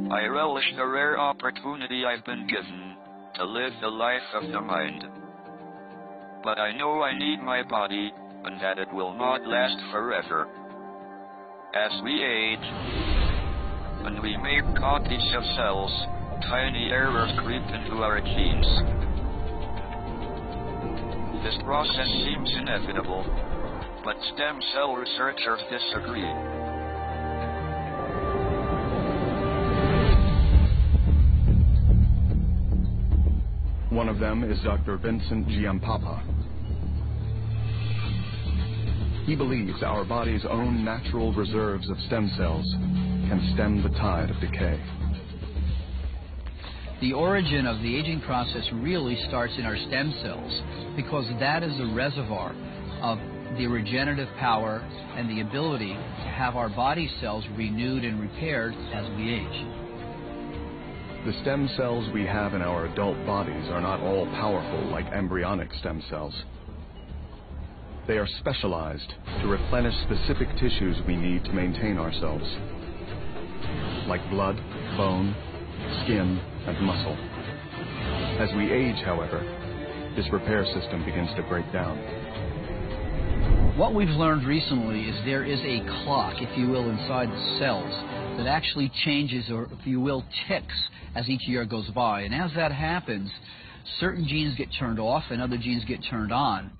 I relish the rare opportunity I've been given to live the life of the mind. But I know I need my body, and that it will not last forever. As we age, and we make copies of cells, tiny errors creep into our genes. This process seems inevitable, but stem cell researchers disagree. One of them is Dr. Vincent Giampapa. He believes our body's own natural reserves of stem cells can stem the tide of decay. The origin of the aging process really starts in our stem cells because that is the reservoir of the regenerative power and the ability to have our body cells renewed and repaired as we age. The stem cells we have in our adult bodies are not all powerful like embryonic stem cells. They are specialized to replenish specific tissues we need to maintain ourselves, like blood, bone, skin, and muscle. As we age, however, this repair system begins to break down. What we've learned recently is there is a clock, if you will, inside the cells that actually changes, or if you will, ticks as each year goes by. And as that happens, certain genes get turned off and other genes get turned on.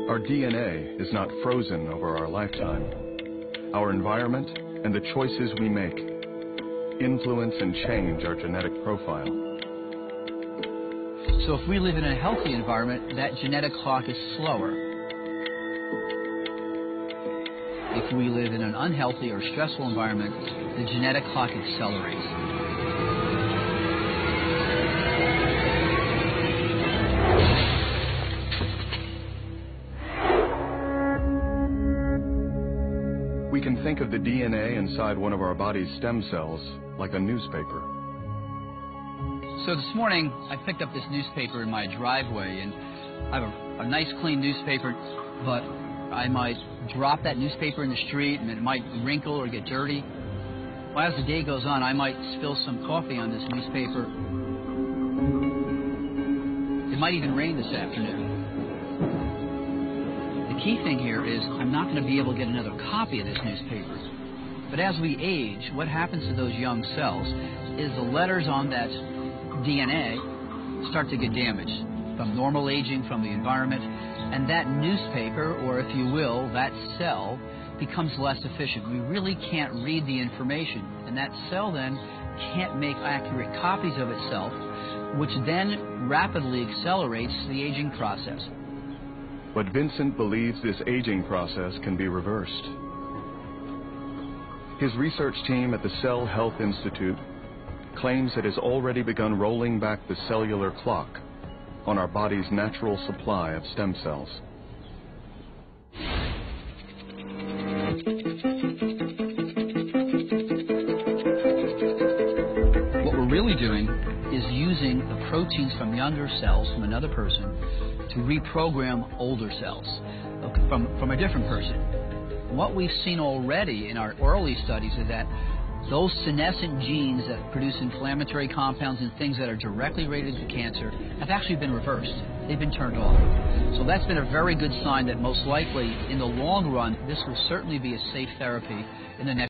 Our DNA is not frozen over our lifetime. Our environment and the choices we make influence and change our genetic profile. So if we live in a healthy environment, that genetic clock is slower. If we live in an unhealthy or stressful environment, the genetic clock accelerates. We can think of the DNA inside one of our body's stem cells like a newspaper. So this morning, I picked up this newspaper in my driveway, and I have a nice clean newspaper, but I might drop that newspaper in the street and it might wrinkle or get dirty. Well, as the day goes on, I might spill some coffee on this newspaper. It might even rain this afternoon. The key thing here is I'm not going to be able to get another copy of this newspaper. But as we age, what happens to those young cells is the letters on that DNA start to get damaged from normal aging, from the environment, and that newspaper, or if you will, that cell, becomes less efficient. We really can't read the information, and that cell then can't make accurate copies of itself, which then rapidly accelerates the aging process. But Vincent believes this aging process can be reversed. His research team at the Cell Health Institute claims it has already begun rolling back the cellular clock on our body's natural supply of stem cells. What we're really doing is using the proteins from younger cells from another person to reprogram older cells from a different person. What we've seen already in our early studies is that those senescent genes that produce inflammatory compounds and things that are directly related to cancer have actually been reversed. They've been turned off. So that's been a very good sign that most likely, in the long run, this will certainly be a safe therapy in the next